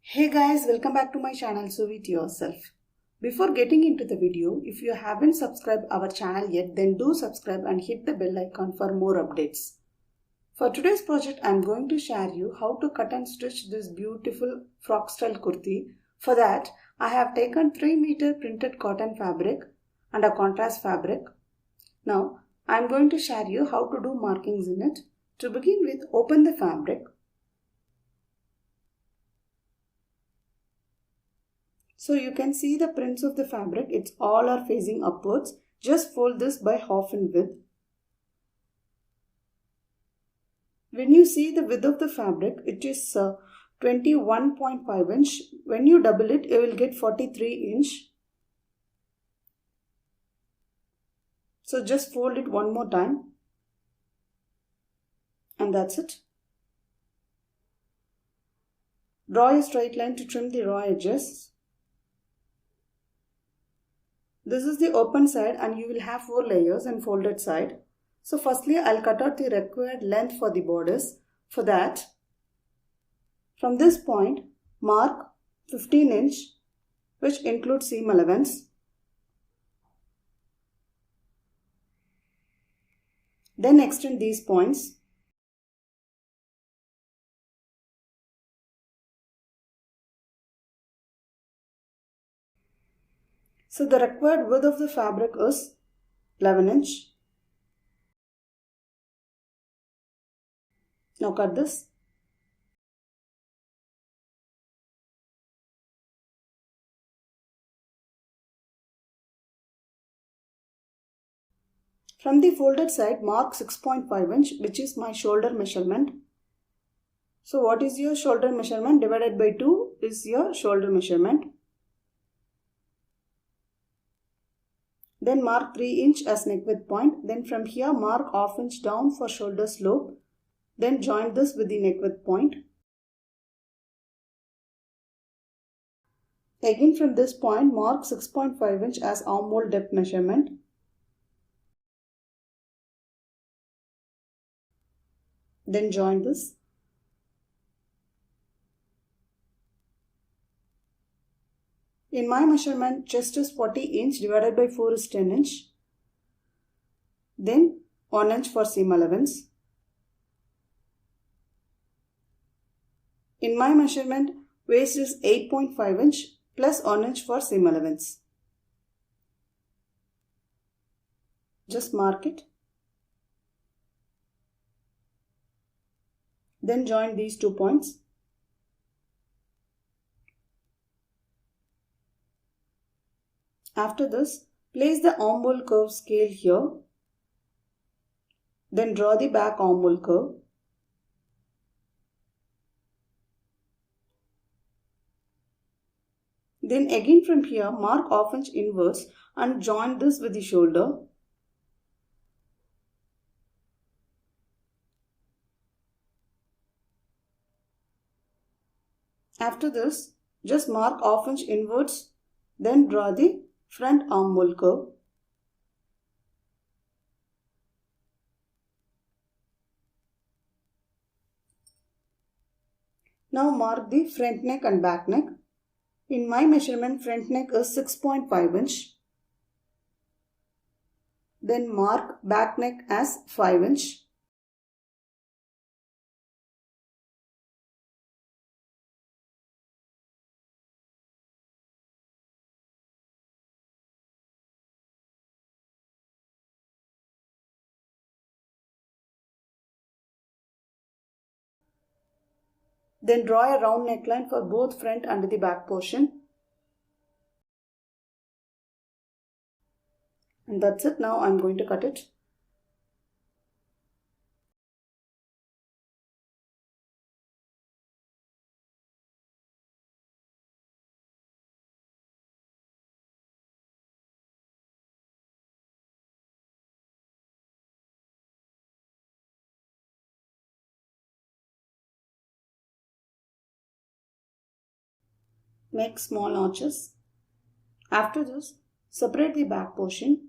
Hey guys, welcome back to my channel Sew It Yourself. Before getting into the video, if you haven't subscribed our channel yet, then do subscribe and hit the bell icon for more updates. For today's project, I am going to share you how to cut and stitch this beautiful frock style kurti. For that, I have taken 3-meter printed cotton fabric and a contrast fabric. Now, I am going to share you how to do markings in it. To begin with, open the fabric. So you can see the prints of the fabric, it's all are facing upwards. Just fold this by half in width. When you see the width of the fabric, it is 21.5 inch. When you double it, you will get 43 inch. So just fold it one more time. And that's it. Draw a straight line to trim the raw edges. This is the open side and you will have 4 layers and folded side. So firstly, I'll cut out the required length for the borders. For that, from this point, mark 15 inch, which includes seam allowance. Then extend these points. So the required width of the fabric is 11 inch. Now cut this. From the folded side, mark 6.5 inch, which is my shoulder measurement. So what is your shoulder measurement? Divided by 2 is your shoulder measurement. Then mark 3 inch as neck width point. Then from here mark half inch down for shoulder slope. Then join this with the neck width point. Again from this point mark 6.5 inch as armhole depth measurement. Then join this. In my measurement, chest is 40 inch divided by 4 is 10 inch. Then 1 inch for seam allowance. In my measurement, waist is 8.5 inch plus 1 inch for seam allowance. Just mark it. Then join these 2 points. After this, place the armhole curve scale here. Then draw the back armhole curve. Then again from here, mark half inch inwards and join this with the shoulder. After this, just mark half inch inwards, then draw the front armhole curve. Now mark the front neck and back neck. In my measurement, front neck is 6.5 inch. Then mark back neck as 5 inch. Then draw a round neckline for both front and the back portion. And that's it. Now I'm going to cut it. Make small notches. After this, separate the back portion.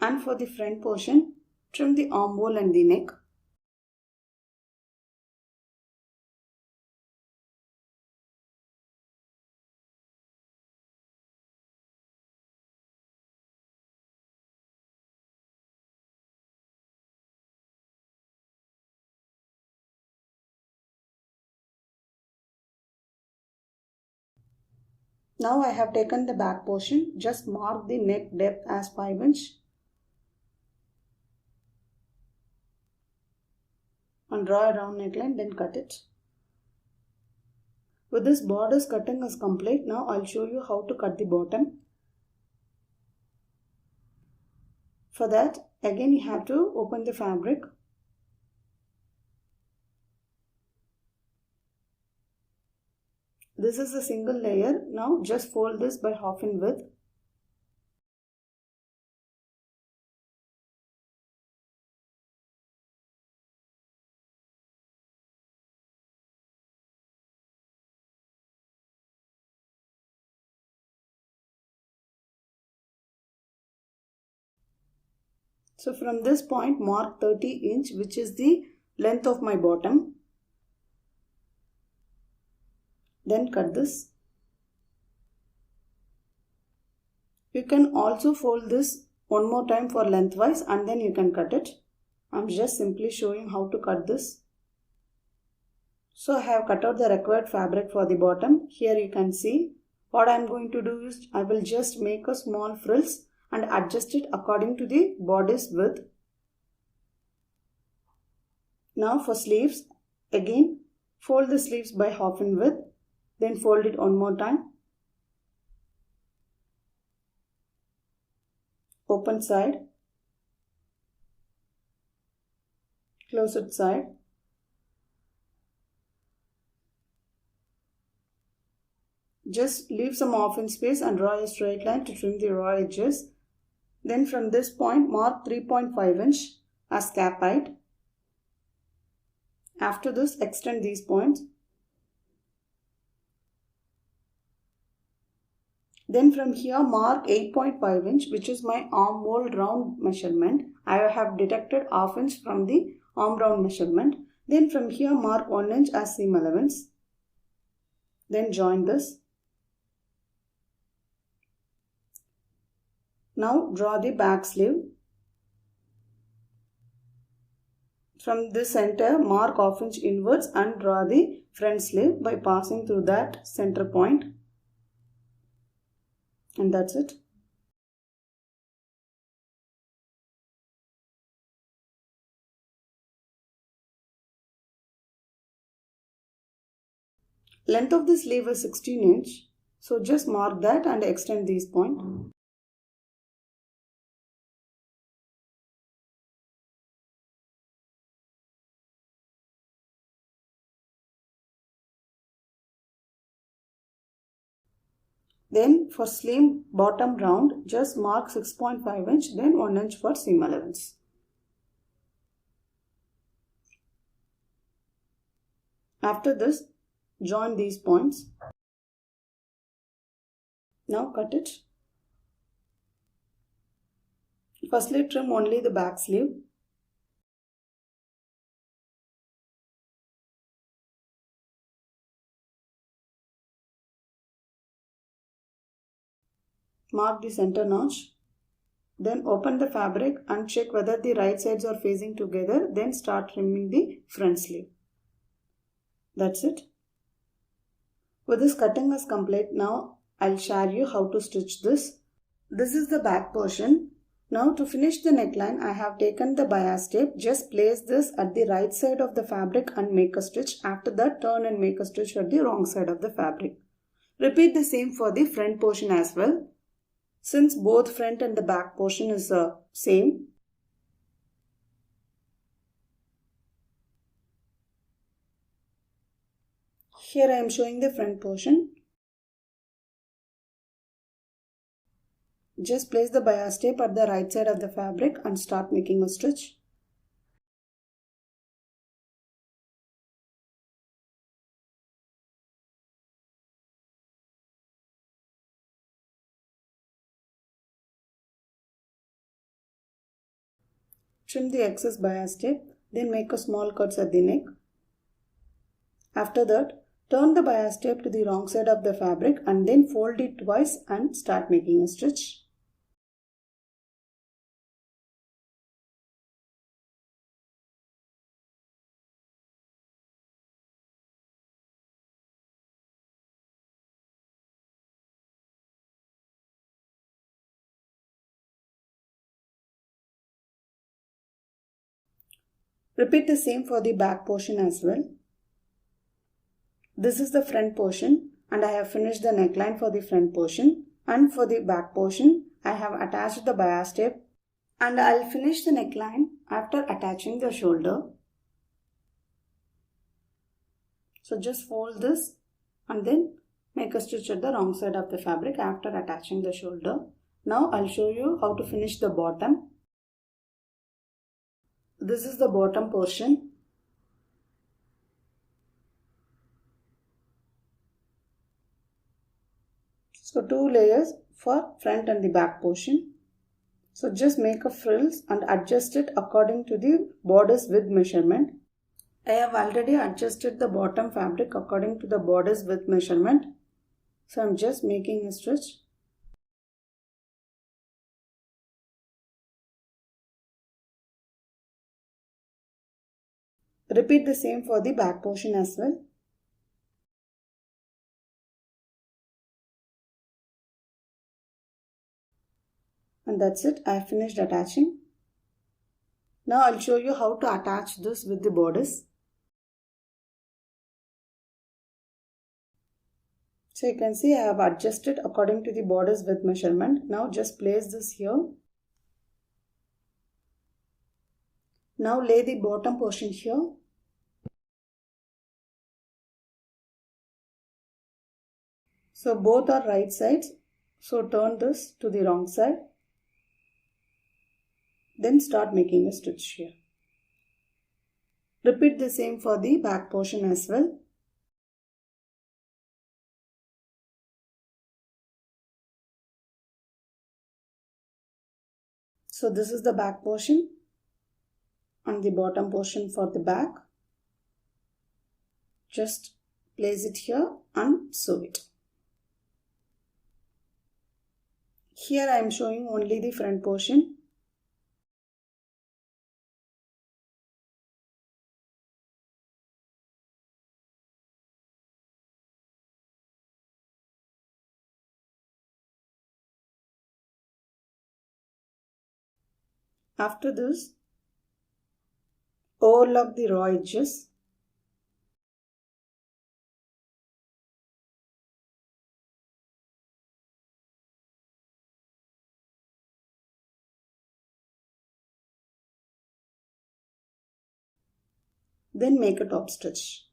And for the front portion, trim the armhole and the neck. Now I have taken the back portion. Just mark the neck depth as 5 inch and draw a round neckline, then cut it. With this borders cutting is complete, now I'll show you how to cut the bottom. For that, again you have to open the fabric. This is a single layer. Now just fold this by half in width. So from this point mark 30 inch, which is the length of my bottom. Then cut this. You can also fold this one more time for lengthwise and then you can cut it. I'm just simply showing how to cut this. So I have cut out the required fabric for the bottom. Here you can see what I am going to do is I will just make a small frills and adjust it according to the body's width. Now for sleeves, again fold the sleeves by half in width, then fold it one more time. Open side, closed side. Just leave some open space and draw a straight line to trim the raw edges. Then from this point mark 3.5 inch as cap height. After this extend these points. Then from here mark 8.5 inch, which is my armhole round measurement. I have deducted half inch from the arm round measurement. Then from here mark 1 inch as seam allowance. Then join this. Now draw the back sleeve. From this center mark half inch inwards and draw the front sleeve by passing through that center point. And that's it. Length of the sleeve is 16 inch. So just mark that and extend these points. Then for sleeve bottom round, just mark 6.5 inch, then 1 inch for seam allowance. After this, join these points. Now cut it. Firstly, trim only the back sleeve. Mark the center notch. Then open the fabric and check whether the right sides are facing together. Then start trimming the front sleeve. That's it. With this cutting is complete, now I'll share you how to stitch this. This is the back portion. Now to finish the neckline, I have taken the bias tape. Just place this at the right side of the fabric and make a stitch. After that, turn and make a stitch at the wrong side of the fabric. Repeat the same for the front portion as well. Since both front and the back portion is same. Here I am showing the front portion. Just place the bias tape at the right side of the fabric and start making a stitch. Trim the excess bias tape, then make a small cuts at the neck. After that, turn the bias tape to the wrong side of the fabric and then fold it twice and start making a stitch. Repeat the same for the back portion as well. This is the front portion and I have finished the neckline for the front portion, and for the back portion I have attached the bias tape and I'll finish the neckline after attaching the shoulder. So just fold this and then make a stitch at the wrong side of the fabric after attaching the shoulder. Now I'll show you how to finish the bottom. This is the bottom portion. So 2 layers for front and the back portion. So just make a frills and adjust it according to the bodice width measurement. I have already adjusted the bottom fabric according to the bodice width measurement. So I'm just making a stitch. Repeat the same for the back portion as well. And that's it. I have finished attaching. Now I'll show you how to attach this with the bodice. So you can see I have adjusted according to the bodice width measurement. Now just place this here. Now lay the bottom portion here. So both are right sides. So turn this to the wrong side. Then start making a stitch here. Repeat the same for the back portion as well. So this is the back portion and the bottom portion for the back. Just place it here and sew it. Here I am showing only the front portion. After this, overlock the raw edges. Then make a top stitch.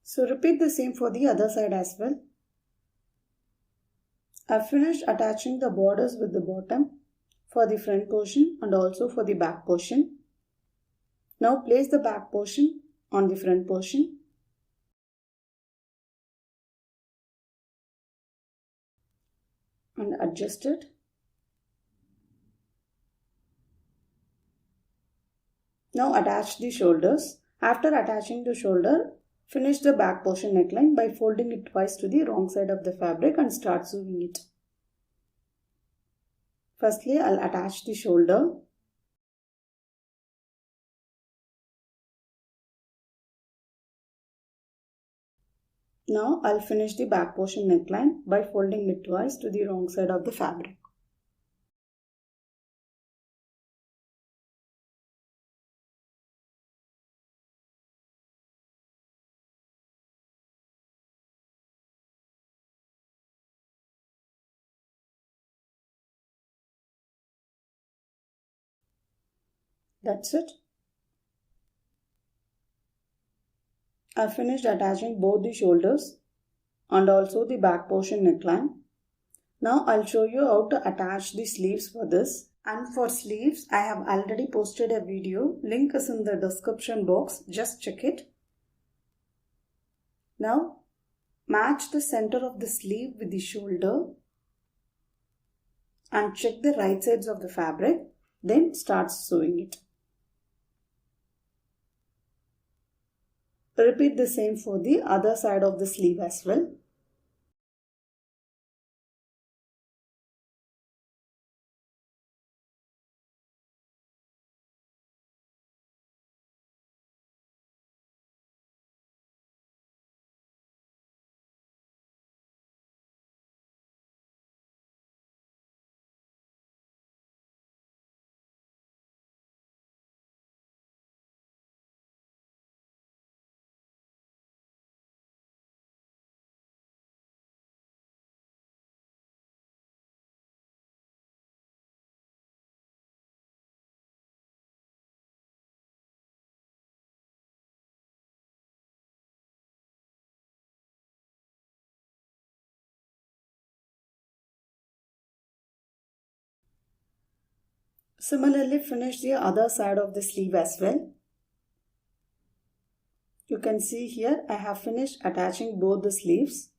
So repeat the same for the other side as well. I've finished attaching the borders with the bottom for the front portion and also for the back portion. Now place the back portion on the front portion. And adjust it. Now attach the shoulders. After attaching the shoulder, finish the back portion neckline by folding it twice to the wrong side of the fabric and start sewing it. Firstly, I'll attach the shoulder. Now I'll finish the back portion neckline by folding it twice to the wrong side of the fabric. That's it. I finished attaching both the shoulders and also the back portion neckline. Now I'll show you how to attach the sleeves for this. And for sleeves, I have already posted a video. Link is in the description box. Just check it. Now match the center of the sleeve with the shoulder and check the right sides of the fabric. Then start sewing it. Repeat the same for the other side of the sleeve as well. Similarly, finish the other side of the sleeve as well. You can see here I have finished attaching both the sleeves.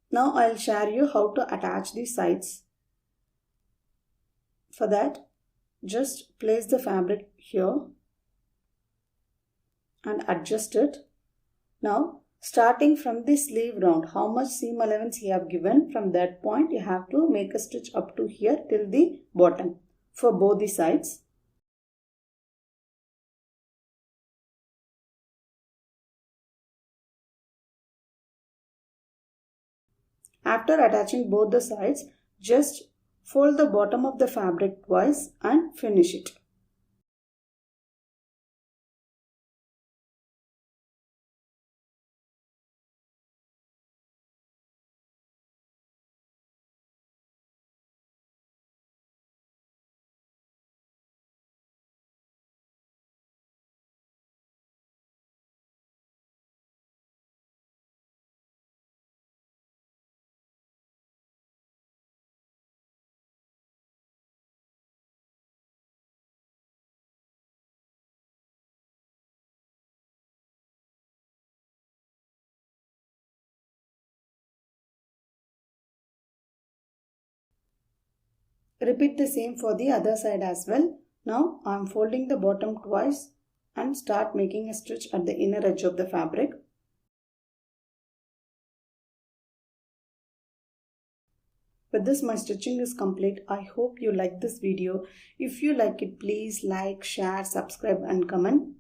Now I'll share you how to attach the sides. For that, just place the fabric here and adjust it. Now, starting from the sleeve round, how much seam allowance you have given, from that point you have to make a stitch up to here till the bottom for both the sides. After attaching both the sides, just fold the bottom of the fabric twice and finish it. Repeat the same for the other side as well. Now I am folding the bottom twice and start making a stitch at the inner edge of the fabric. With this, my stitching is complete. I hope you like this video. If you like it, please like, share, subscribe and comment.